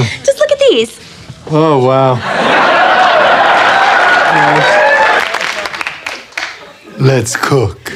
Just look at these. Oh, wow. Let's cook.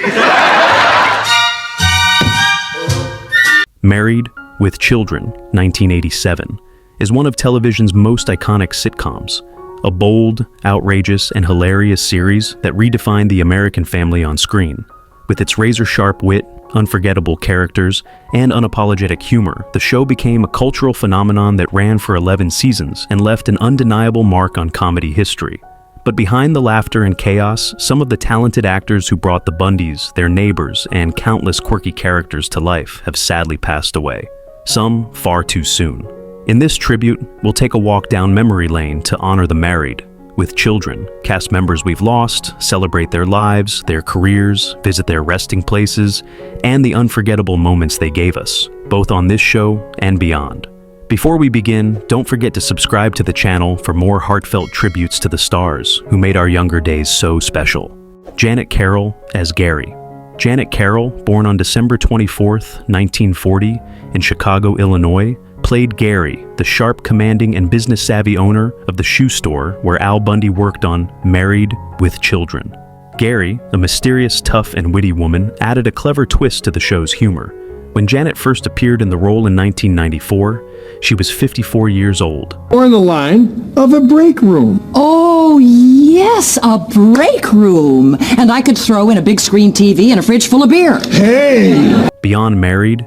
Married with Children, 1987, is one of television's most iconic sitcoms. A bold, outrageous, and hilarious series that redefined the American family on screen. With its razor-sharp wit, unforgettable characters, and unapologetic humor, the show became a cultural phenomenon that ran for 11 seasons and left an undeniable mark on comedy history. But behind the laughter and chaos, some of the talented actors who brought the Bundys, their neighbors, and countless quirky characters to life have sadly passed away. Some far too soon. In this tribute, we'll take a walk down memory lane to honor the Married with Children, cast members we've lost, celebrate their lives, their careers, visit their resting places, and the unforgettable moments they gave us, both on this show and beyond. Before we begin, don't forget to subscribe to the channel for more heartfelt tributes to the stars who made our younger days so special. Janet Carroll as Gary. Janet Carroll, born on December 24th, 1940, in Chicago, Illinois, played Gary, the sharp, commanding, and business-savvy owner of the shoe store where Al Bundy worked on Married with Children. Gary, a mysterious, tough, and witty woman, added a clever twist to the show's humor. When Janet first appeared in the role in 1994, she was 54 years old. Or the line of a break room. Oh, yes, a break room. And I could throw in a big screen TV and a fridge full of beer. Hey! Beyond Married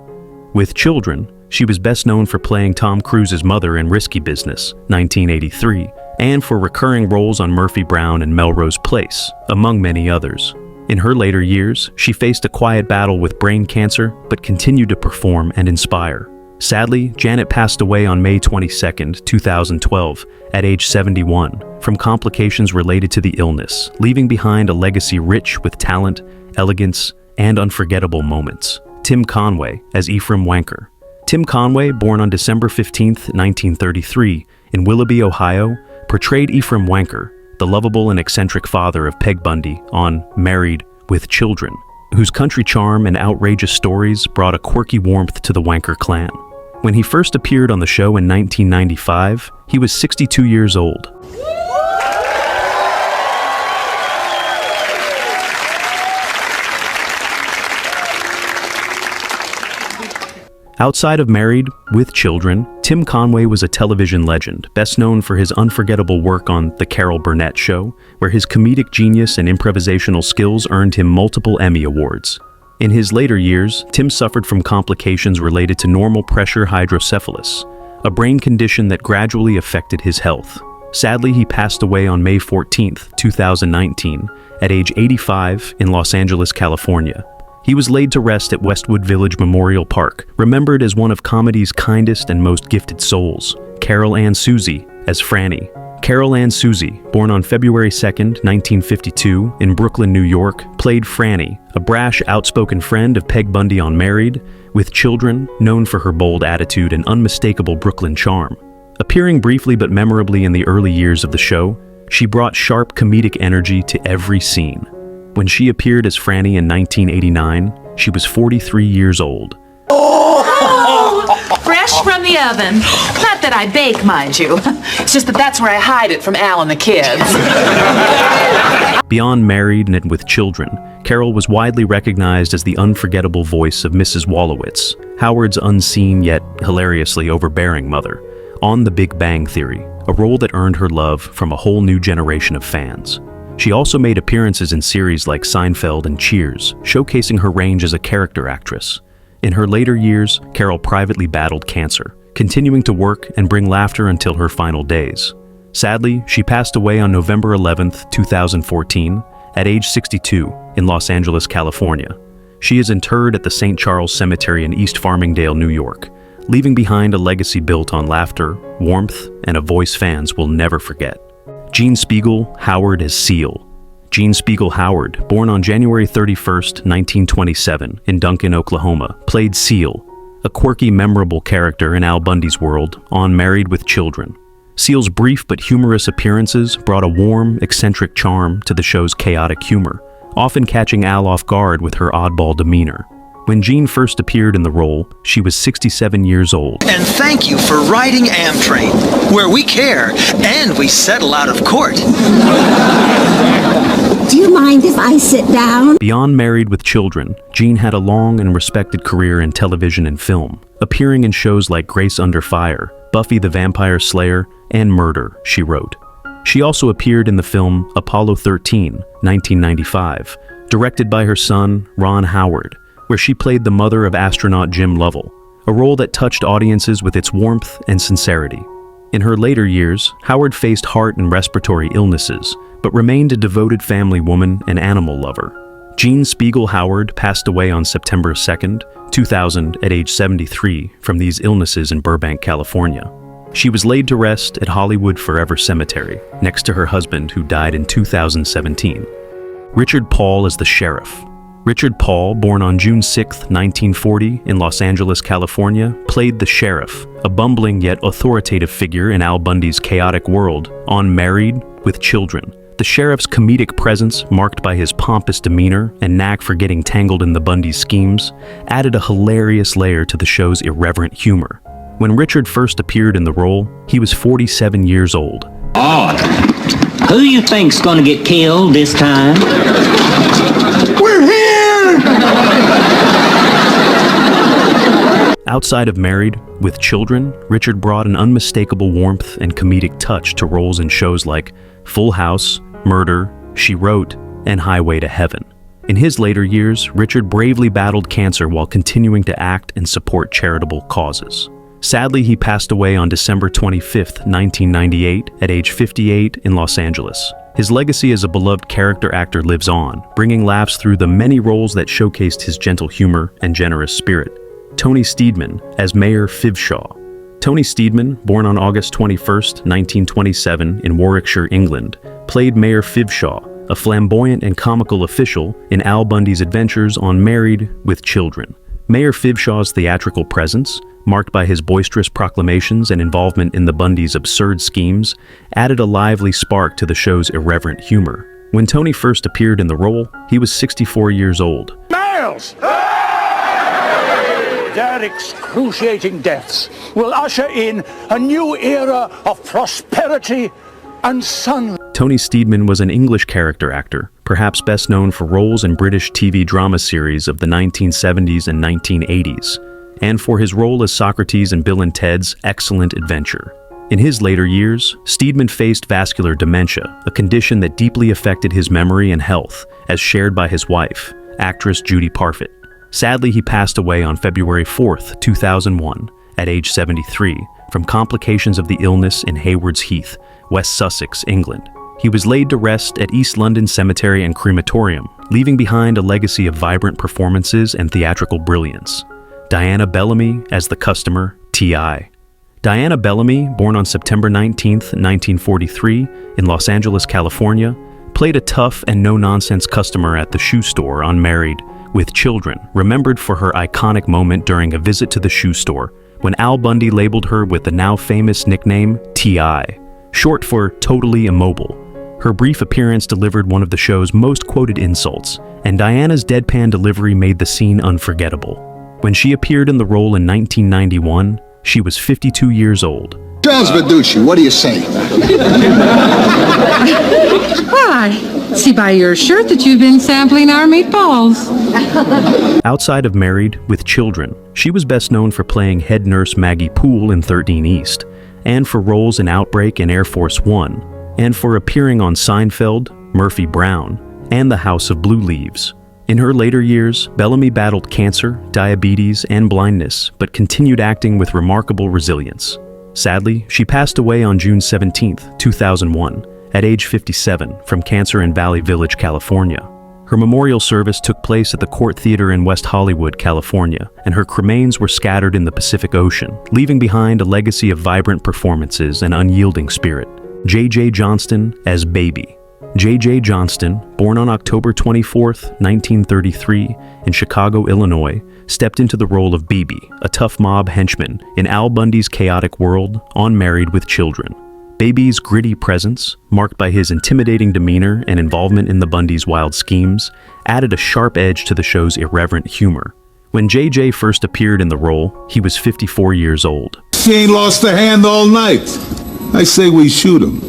with Children, she was best known for playing Tom Cruise's mother in Risky Business, 1983, and for recurring roles on Murphy Brown and Melrose Place, among many others. In her later years, she faced a quiet battle with brain cancer, but continued to perform and inspire. Sadly, Janet passed away on May 22, 2012, at age 71, from complications related to the illness, leaving behind a legacy rich with talent, elegance, and unforgettable moments. Tim Conway as Ephraim Wanker. Tim Conway, born on December 15, 1933, in Willoughby, Ohio, portrayed Ephraim Wanker, the lovable and eccentric father of Peg Bundy on Married with Children, whose country charm and outrageous stories brought a quirky warmth to the Wanker clan. When he first appeared on the show in 1995, he was 62 years old. Outside of Married with Children, Tim Conway was a television legend, best known for his unforgettable work on The Carol Burnett Show, where his comedic genius and improvisational skills earned him multiple Emmy Awards. In his later years, Tim suffered from complications related to normal pressure hydrocephalus, a brain condition that gradually affected his health. Sadly, he passed away on May 14, 2019, at age 85 in Los Angeles, California. He was laid to rest at Westwood Village Memorial Park, remembered as one of comedy's kindest and most gifted souls. Carol Ann Susie as Franny. Carol Ann Susie, born on February 2, 1952, in Brooklyn, New York, played Franny, a brash, outspoken friend of Peg Bundy on Married with Children, known for her bold attitude and unmistakable Brooklyn charm. Appearing briefly but memorably in the early years of the show, she brought sharp comedic energy to every scene. When she appeared as Franny in 1989, she was 43 years old. Fresh from the oven. Not that I bake, mind you. It's just that that's where I hide it from Al and the kids. Beyond Married and with Children, Carol was widely recognized as the unforgettable voice of Mrs. Wolowitz, Howard's unseen yet hilariously overbearing mother, on The Big Bang Theory, a role that earned her love from a whole new generation of fans. She also made appearances in series like Seinfeld and Cheers, showcasing her range as a character actress. In her later years, Carol privately battled cancer, continuing to work and bring laughter until her final days. Sadly, she passed away on November 11, 2014, at age 62 in Los Angeles, California. She is interred at the St. Charles Cemetery in East Farmingdale, New York, leaving behind a legacy built on laughter, warmth, and a voice fans will never forget. Gene Spiegel Howard as Seal. Gene Spiegel Howard, born on January 31, 1927, in Duncan, Oklahoma, played Seal, a quirky, memorable character in Al Bundy's world on Married with Children. Seal's brief but humorous appearances brought a warm, eccentric charm to the show's chaotic humor, often catching Al off guard with her oddball demeanor. When Jean first appeared in the role, she was 67 years old. And thank you for riding Amtrain, where we care and we settle out of court. Do you mind if I sit down? Beyond Married with Children, Jean had a long and respected career in television and film, appearing in shows like Grace Under Fire, Buffy the Vampire Slayer, and Murder, She Wrote. She also appeared in the film Apollo 13, 1995, directed by her son, Ron Howard, where she played the mother of astronaut Jim Lovell, a role that touched audiences with its warmth and sincerity. In her later years, Howard faced heart and respiratory illnesses, but remained a devoted family woman and animal lover. Jean Spiegel Howard passed away on September 2, 2000 at age 73 from these illnesses in Burbank, California. She was laid to rest at Hollywood Forever Cemetery, next to her husband who died in 2017. Richard Paul as the sheriff. Richard Paul, born on June 6, 1940, in Los Angeles, California, played the sheriff, a bumbling yet authoritative figure in Al Bundy's chaotic world on Married with Children. The sheriff's comedic presence, marked by his pompous demeanor and knack for getting tangled in the Bundy schemes, added a hilarious layer to the show's irreverent humor. When Richard first appeared in the role, he was 47 years old. Who you think's gonna get killed this time? We're here! Outside of Married with Children, Richard brought an unmistakable warmth and comedic touch to roles in shows like Full House, Murder, She Wrote, and Highway to Heaven. In his later years, Richard bravely battled cancer while continuing to act and support charitable causes. Sadly, he passed away on December 25, 1998, at age 58 in Los Angeles. His legacy as a beloved character actor lives on, bringing laughs through the many roles that showcased his gentle humor and generous spirit. Tony Steedman as Mayor Fivshaw. Tony Steedman, born on August 21, 1927 in Warwickshire, England, played Mayor Fivshaw, a flamboyant and comical official in Al Bundy's adventures on Married with Children. Mayor Fivshaw's theatrical presence, marked by his boisterous proclamations and involvement in the Bundys' absurd schemes, added a lively spark to the show's irreverent humor. When Tony first appeared in the role, he was 64 years old. Miles! Their excruciating deaths will usher in a new era of prosperity and sunlight. Tony Steedman was an English character actor, perhaps best known for roles in British TV drama series of the 1970s and 1980s, and for his role as Socrates in Bill and Ted's Excellent Adventure. In his later years, Steedman faced vascular dementia, a condition that deeply affected his memory and health, as shared by his wife, actress Judy Parfitt. Sadly, he passed away on February 4, 2001, at age 73, from complications of the illness in Haywards Heath, West Sussex, England. He was laid to rest at East London Cemetery and Crematorium, leaving behind a legacy of vibrant performances and theatrical brilliance. Diana Bellamy as the customer, T.I. Diana Bellamy, born on September 19, 1943, in Los Angeles, California, played a tough and no-nonsense customer at the shoe store on Married with Children, remembered for her iconic moment during a visit to the shoe store when Al Bundy labeled her with the now-famous nickname T.I., short for Totally Immobile. Her brief appearance delivered one of the show's most quoted insults, and Diana's deadpan delivery made the scene unforgettable. When she appeared in the role in 1991, she was 52 years old. Charles Verducci, what do you say? Well, I see by your shirt that you've been sampling our meatballs. Outside of Married with Children, she was best known for playing head nurse Maggie Poole in 13 East, and for roles in Outbreak and Air Force One, and for appearing on Seinfeld, Murphy Brown, and The House of Blue Leaves. In her later years, Bellamy battled cancer, diabetes, and blindness, but continued acting with remarkable resilience. Sadly, she passed away on June 17, 2001, at age 57 from cancer in Valley Village, California. Her memorial service took place at the Court Theater in West Hollywood, California, and her cremains were scattered in the Pacific Ocean, leaving behind a legacy of vibrant performances and unyielding spirit. J.J. Johnston as Baby. J.J. Johnston, born on October 24, 1933, in Chicago, Illinois, stepped into the role of Beebe, a tough mob henchman in Al Bundy's chaotic world on Married with Children. Baby's gritty presence, marked by his intimidating demeanor and involvement in the Bundys' wild schemes, added a sharp edge to the show's irreverent humor. When JJ first appeared in the role, he was 54 years old. She ain't lost a hand all night. I say we shoot him.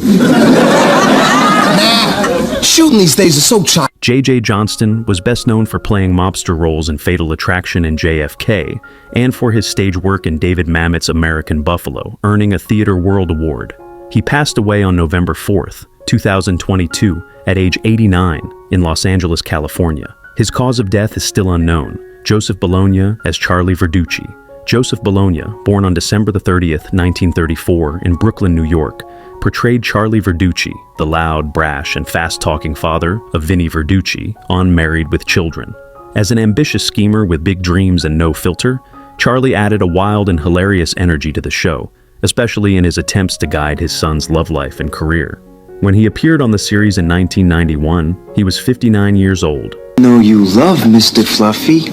Nah, shooting these days is so childish. J.J. Johnston was best known for playing mobster roles in Fatal Attraction and JFK, and for his stage work in David Mamet's American Buffalo, earning a Theatre World Award. He passed away on November 4th, 2022, at age 89 in Los Angeles, California. His cause of death is still unknown. Joseph Bologna as Charlie Verducci. Joseph Bologna, born on December 30th, 1934, in Brooklyn, New York, portrayed Charlie Verducci, the loud, brash, and fast-talking father of Vinnie Verducci, on Married with Children. As an ambitious schemer with big dreams and no filter, Charlie added a wild and hilarious energy to the show, especially in his attempts to guide his son's love life and career. When he appeared on the series in 1991, he was 59 years old. No, you love Mr. Fluffy.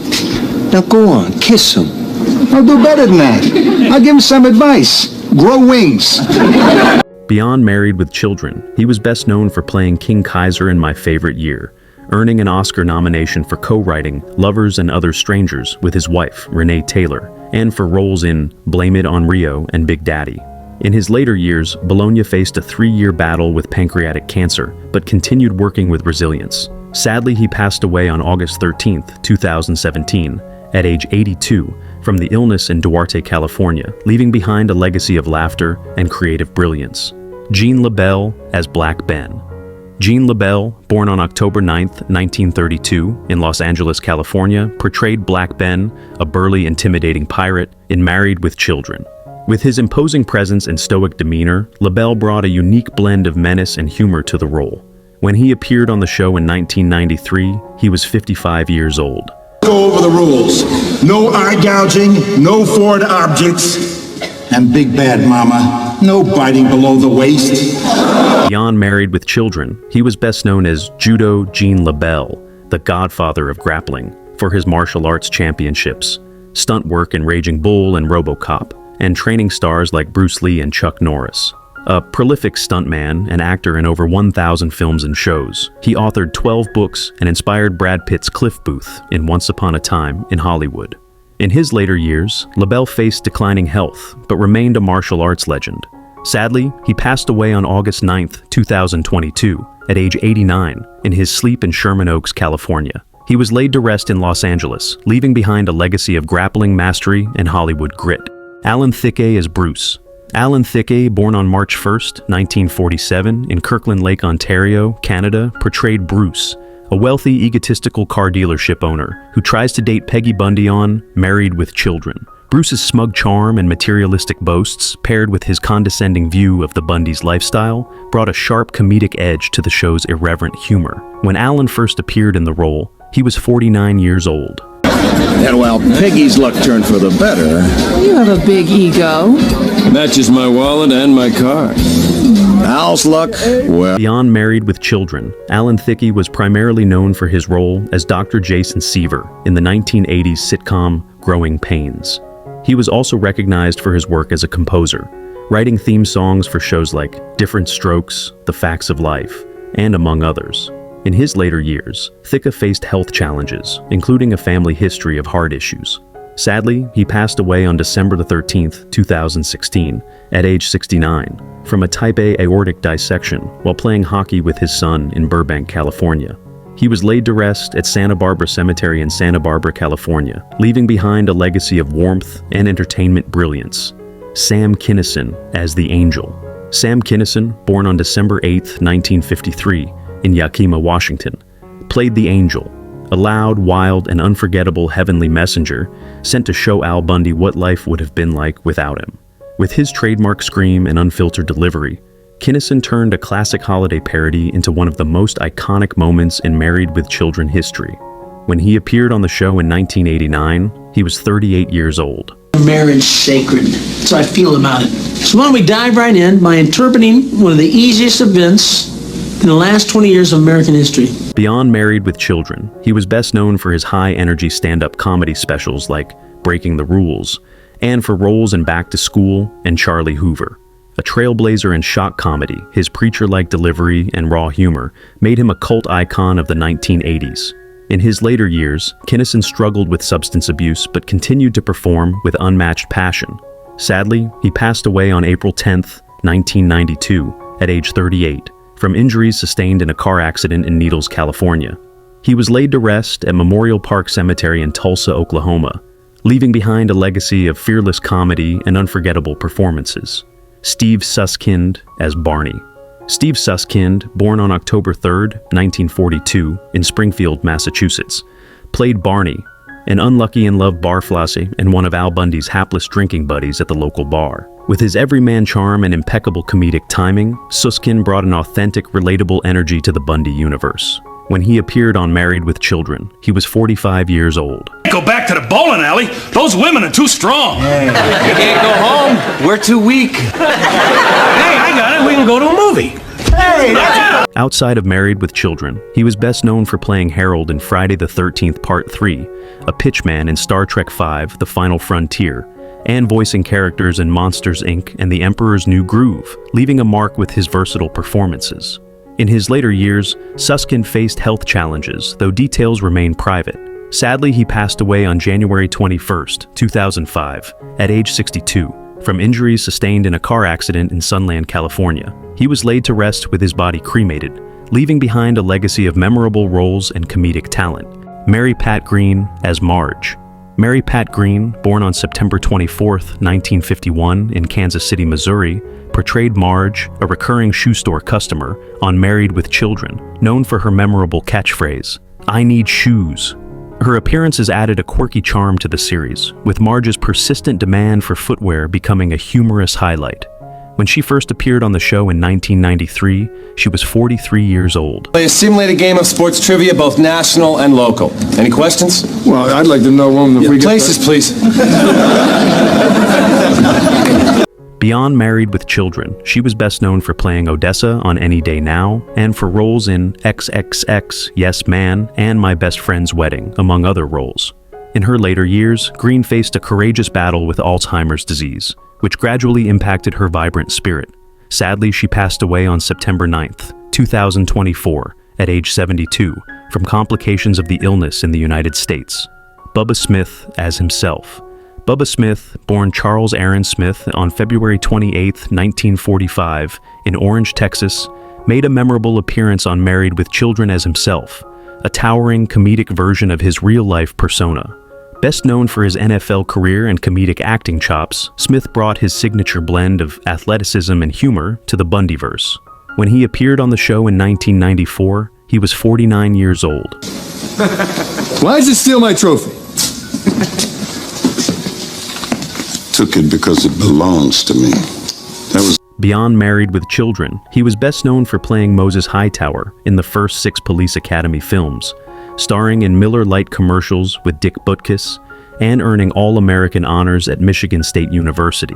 Now go on, kiss him. I'll do better than that. I'll give him some advice. Grow wings. Beyond Married with Children, he was best known for playing King Kaiser in My Favorite Year, earning an Oscar nomination for co-writing Lovers and Other Strangers with his wife, Renee Taylor, and for roles in Blame It on Rio and Big Daddy. In his later years, Bologna faced a 3-year battle with pancreatic cancer, but continued working with resilience. Sadly, he passed away on August 13, 2017, at age 82, from the illness in Duarte, California, leaving behind a legacy of laughter and creative brilliance. Gene LaBelle as Black Ben. Gene LaBelle, born on October 9, 1932, in Los Angeles, California, portrayed Black Ben, a burly, intimidating pirate, in Married with Children. With his imposing presence and stoic demeanor, LaBelle brought a unique blend of menace and humor to the role. When he appeared on the show in 1993, he was 55 years old. Go over the rules. No eye gouging, no foreign objects. And Big Bad Mama, no biting below the waist. Beyond Married with Children, he was best known as Judo Gene LaBelle, the godfather of grappling, for his martial arts championships, stunt work in Raging Bull and RoboCop, and training stars like Bruce Lee and Chuck Norris. A prolific stuntman and actor in over 1,000 films and shows, he authored 12 books and inspired Brad Pitt's Cliff Booth in Once Upon a Time in Hollywood. In his later years, LaBelle faced declining health, but remained a martial arts legend. Sadly, he passed away on August 9, 2022, at age 89, in his sleep in Sherman Oaks, California. He was laid to rest in Los Angeles, leaving behind a legacy of grappling mastery and Hollywood grit. Alan Thicke as Bruce. Alan Thicke, born on March 1, 1947, in Kirkland Lake, Ontario, Canada, portrayed Bruce, a wealthy, egotistical car dealership owner who tries to date Peggy Bundy on Married with Children. Bruce's smug charm and materialistic boasts, paired with his condescending view of the Bundys' lifestyle, brought a sharp comedic edge to the show's irreverent humor. When Alan first appeared in the role, he was 49 years old. And while Peggy's luck turned for the better... You have a big ego. Matches my wallet and my car. Al's luck, well... Beyond Married with Children, Alan Thicke was primarily known for his role as Dr. Jason Seaver in the 1980s sitcom Growing Pains. He was also recognized for his work as a composer, writing theme songs for shows like Different Strokes, The Facts of Life, and among others. In his later years, Thicke faced health challenges, including a family history of heart issues. Sadly, he passed away on December 13, 2016, at age 69, from a type A aortic dissection while playing hockey with his son in Burbank, California. He was laid to rest at Santa Barbara Cemetery in Santa Barbara, California, leaving behind a legacy of warmth and entertainment brilliance. Sam Kinison as the Angel. Sam Kinison, born on December 8, 1953, in Yakima, Washington, played the Angel, a loud, wild, and unforgettable heavenly messenger sent to show Al Bundy what life would have been like without him. With his trademark scream and unfiltered delivery, Kinison turned a classic holiday parody into one of the most iconic moments in Married with Children history. When he appeared on the show in 1989, he was 38 years old. Marriage sacred. That's how I feel about it. So why don't we dive right in by interpreting one of the easiest events in the last 20 years of American history. Beyond Married with Children, he was best known for his high-energy stand-up comedy specials like Breaking the Rules, and for roles in Back to School and Charlie Hoover. A trailblazer in shock comedy, his preacher-like delivery and raw humor made him a cult icon of the 1980s. In his later years, Kinison struggled with substance abuse but continued to perform with unmatched passion. Sadly, he passed away on April 10, 1992, at age 38, from injuries sustained in a car accident in Needles, California. He was laid to rest at Memorial Park Cemetery in Tulsa, Oklahoma, leaving behind a legacy of fearless comedy and unforgettable performances. Steve Susskind as Barney. Steve Susskind, born on October 3, 1942, in Springfield, Massachusetts, played Barney, an unlucky-in-love barflassie and one of Al Bundy's hapless drinking buddies at the local bar. With his everyman charm and impeccable comedic timing, Susskind brought an authentic, relatable energy to the Bundy universe. When he appeared on Married with Children, he was 45 years old. Go back to the bowling alley. Those women are too strong. Hey, you can't go home. We're too weak. Hey, I got it. We can go to a movie. Hey, that's it. Outside of Married with Children, he was best known for playing Harold in Friday the 13th Part 3, a pitchman in Star Trek V, The Final Frontier, and voicing characters in Monsters, Inc. and The Emperor's New Groove, leaving a mark with his versatile performances. In his later years, Susskind faced health challenges, though details remain private. Sadly, he passed away on January 21, 2005, at age 62, from injuries sustained in a car accident in Sunland, California. He was laid to rest with his body cremated, leaving behind a legacy of memorable roles and comedic talent. Mary Pat Green as Marge. Mary Pat Green, born on September 24, 1951, in Kansas City, Missouri, portrayed Marge, a recurring shoe store customer, on Married with Children, known for her memorable catchphrase, "I need shoes." Her appearances added a quirky charm to the series, with Marge's persistent demand for footwear becoming a humorous highlight. When she first appeared on the show in 1993, she was 43 years old. Play a simulated game of sports trivia, both national and local. Any questions? Well, I'd like to know one if we get places, please. Beyond Married with Children, she was best known for playing Odessa on Any Day Now, and for roles in XXX, Yes Man, and My Best Friend's Wedding, among other roles. In her later years, Green faced a courageous battle with Alzheimer's disease, which gradually impacted her vibrant spirit. Sadly, she passed away on September 9, 2024, at age 72, from complications of the illness in the United States. Bubba Smith as himself. Bubba Smith, born Charles Aaron Smith on February 28, 1945, in Orange, Texas, made a memorable appearance on Married with Children as himself, a towering comedic version of his real-life persona. Best known for his NFL career and comedic acting chops, Smith brought his signature blend of athleticism and humor to the Bundyverse. When he appeared on the show in 1994, he was 49 years old. Why did you steal my trophy? Took it because it belongs to me. That was Beyond Married with Children, he was best known for playing Moses Hightower in the first 6 Police Academy films, starring in Miller Lite commercials with Dick Butkus, and earning All-American honors at Michigan State University.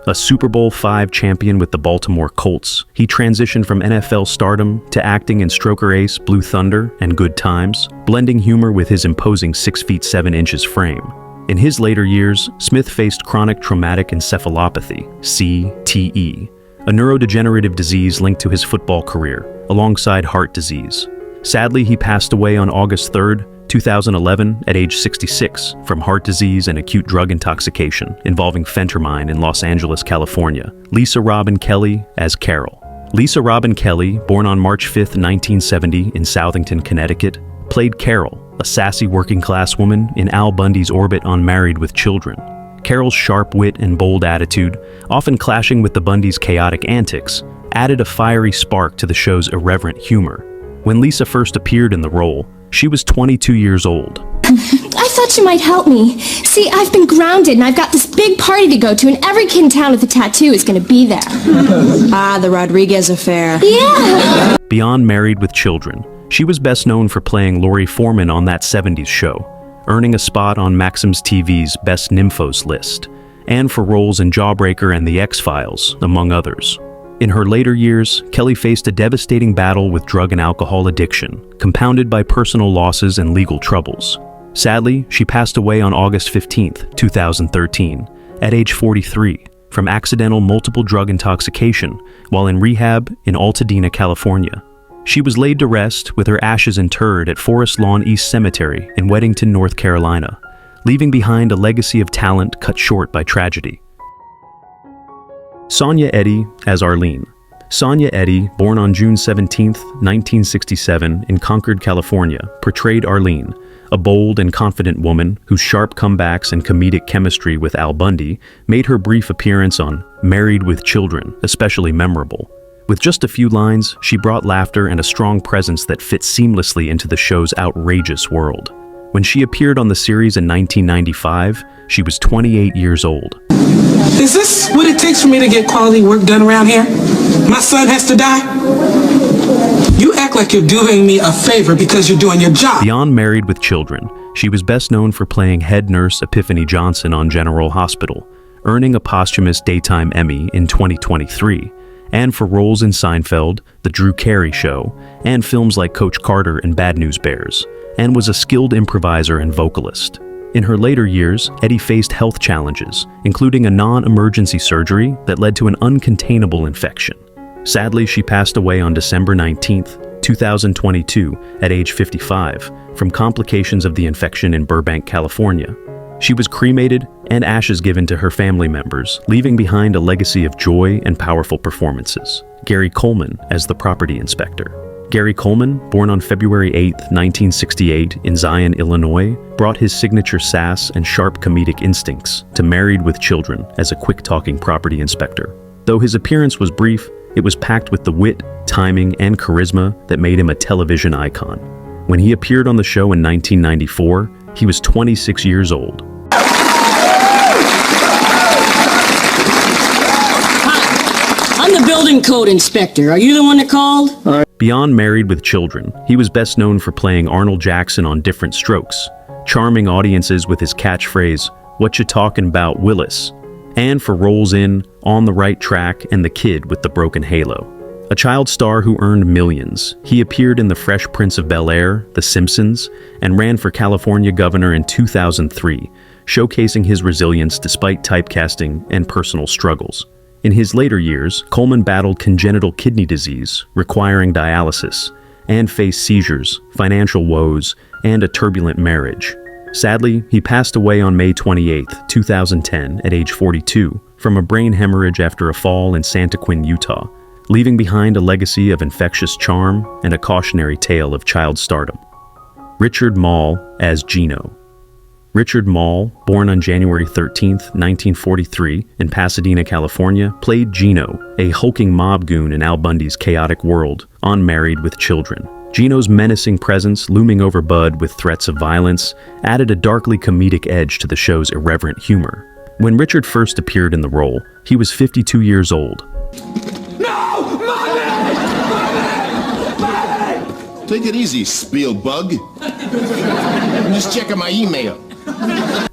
A Super Bowl V champion with the Baltimore Colts, he transitioned from NFL stardom to acting in Stroker Ace, Blue Thunder, and Good Times, blending humor with his imposing 6 feet 7 inches frame. In his later years, Smith faced chronic traumatic encephalopathy, CTE, a neurodegenerative disease linked to his football career, alongside heart disease. Sadly, he passed away on August 3, 2011, at age 66, from heart disease and acute drug intoxication involving phentermine in Los Angeles, California. Lisa Robin Kelly as Carol. Lisa Robin Kelly, born on March 5, 1970, in Southington, Connecticut, played Carol, a sassy working-class woman in Al Bundy's orbit on Married with Children. Carol's sharp wit and bold attitude, often clashing with the Bundys' chaotic antics, added a fiery spark to the show's irreverent humor. When Lisa first appeared in the role, she was 22 years old. I thought you might help me. See, I've been grounded and I've got this big party to go to, and every kid in town with a tattoo is going to be there. Ah, the Rodriguez affair. Yeah! Beyond Married with Children, she was best known for playing Lori Foreman on That 70s Show, earning a spot on Maxim's TV's Best Nymphos list, and for roles in Jawbreaker and The X-Files, among others. In her later years, Kelly faced a devastating battle with drug and alcohol addiction, compounded by personal losses and legal troubles. Sadly, she passed away on August 15, 2013, at age 43, from accidental multiple drug intoxication while in rehab in Altadena, California. She was laid to rest with her ashes interred at Forest Lawn East Cemetery in Weddington, North Carolina, leaving behind a legacy of talent cut short by tragedy. Sonia Eddy as Arlene. Sonia Eddy, born on June 17, 1967, in Concord, California, portrayed Arlene, a bold and confident woman whose sharp comebacks and comedic chemistry with Al Bundy made her brief appearance on Married with Children especially memorable. With just a few lines, she brought laughter and a strong presence that fit seamlessly into the show's outrageous world. When she appeared on the series in 1995, she was 28 years old. Is this what it takes for me to get quality work done around here? My son has to die? You act like you're doing me a favor because you're doing your job. Beyond Married with Children, she was best known for playing head nurse Epiphany Johnson on General Hospital, earning a posthumous Daytime Emmy in 2023, and for roles in Seinfeld, The Drew Carey Show, and films like Coach Carter and Bad News Bears, and was a skilled improviser and vocalist. In her later years, Eddy faced health challenges, including a non-emergency surgery that led to an uncontainable infection. Sadly, she passed away on December 19, 2022, at age 55, from complications of the infection in Burbank, California. She was cremated and ashes given to her family members, leaving behind a legacy of joy and powerful performances. Gary Coleman as the property inspector. Gary Coleman, born on February 8, 1968, in Zion, Illinois, brought his signature sass and sharp comedic instincts to Married with Children as a quick-talking property inspector. Though his appearance was brief, it was packed with the wit, timing, and charisma that made him a television icon. When he appeared on the show in 1994, he was 26 years old. I'm the building code inspector. Are you the one that called? Beyond Married with Children, he was best known for playing Arnold Jackson on Different Strokes, charming audiences with his catchphrase, "What you talking about, Willis?" and for roles in On the Right Track and The Kid with the Broken Halo. A child star who earned millions, he appeared in The Fresh Prince of Bel-Air, The Simpsons, and ran for California governor in 2003, showcasing his resilience despite typecasting and personal struggles. In his later years, Coleman battled congenital kidney disease, requiring dialysis, and faced seizures, financial woes, and a turbulent marriage. Sadly, he passed away on May 28, 2010, at age 42, from a brain hemorrhage after a fall in Santa Quin, Utah, leaving behind a legacy of infectious charm and a cautionary tale of child stardom. Richard Mall as Gino. Richard Mall, born on January 13, 1943, in Pasadena, California, played Gino, a hulking mob goon in Al Bundy's chaotic world, on Married with Children. Gino's menacing presence, looming over Bud with threats of violence, added a darkly comedic edge to the show's irreverent humor. When Richard first appeared in the role, he was 52 years old. No! Money! Take it easy, Spielbug. I'm just checking my email.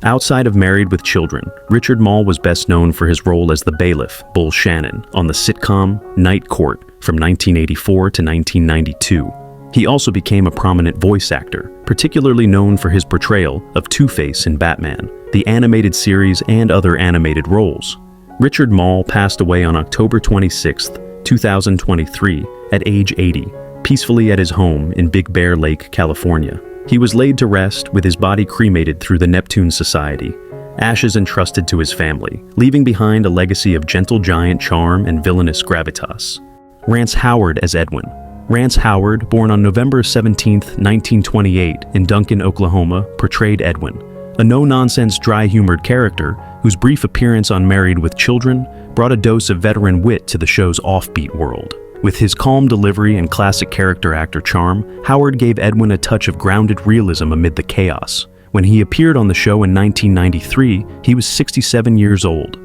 Outside of Married with Children, Richard Mall was best known for his role as the bailiff, Bull Shannon, on the sitcom Night Court from 1984 to 1992. He also became a prominent voice actor, particularly known for his portrayal of Two-Face in Batman, the animated series, and other animated roles. Richard Mall passed away on October 26, 2023, at age 80, peacefully at his home in Big Bear Lake, California. He was laid to rest with his body cremated through the Neptune Society, ashes entrusted to his family, leaving behind a legacy of gentle giant charm and villainous gravitas. Rance Howard as Edwin. Rance Howard, born on November 17, 1928, in Duncan, Oklahoma, portrayed Edwin, a no-nonsense, dry-humored character whose brief appearance on Married with Children brought a dose of veteran wit to the show's offbeat world. With his calm delivery and classic character actor charm, Howard gave Edwin a touch of grounded realism amid the chaos. When he appeared on the show in 1993, he was 67 years old.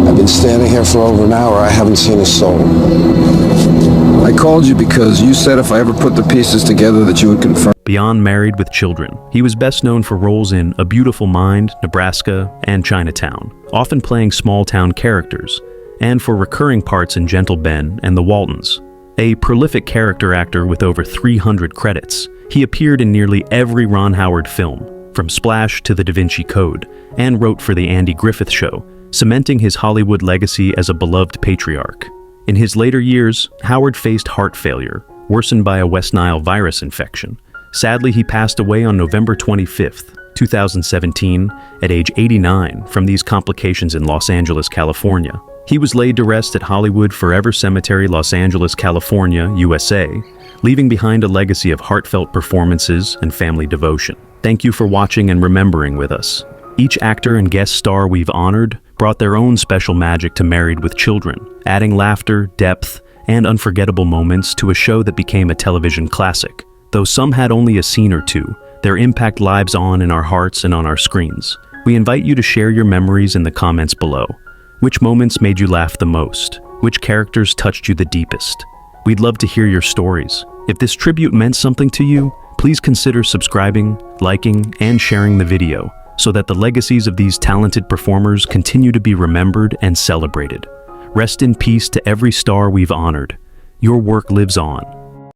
I've been standing here for over an hour. I haven't seen a soul. I called you because you said if I ever put the pieces together that you would confirm. Beyond Married with Children, he was best known for roles in A Beautiful Mind, Nebraska, and Chinatown, often playing small-town characters, and for recurring parts in Gentle Ben and The Waltons. A prolific character actor with over 300 credits, he appeared in nearly every Ron Howard film, from Splash to The Da Vinci Code, and wrote for The Andy Griffith Show, cementing his Hollywood legacy as a beloved patriarch. In his later years, Howard faced heart failure, worsened by a West Nile virus infection. Sadly, he passed away on November 25th, 2017, at age 89 from these complications in Los Angeles, California. He was laid to rest at Hollywood Forever Cemetery, Los Angeles, California, USA, leaving behind a legacy of heartfelt performances and family devotion. Thank you for watching and remembering with us. Each actor and guest star we've honored brought their own special magic to Married with Children, adding laughter, depth, and unforgettable moments to a show that became a television classic. Though some had only a scene or two, their impact lives on in our hearts and on our screens. We invite you to share your memories in the comments below. Which moments made you laugh the most? Which characters touched you the deepest? We'd love to hear your stories. If this tribute meant something to you, please consider subscribing, liking, and sharing the video so that the legacies of these talented performers continue to be remembered and celebrated. Rest in peace to every star we've honored. Your work lives on,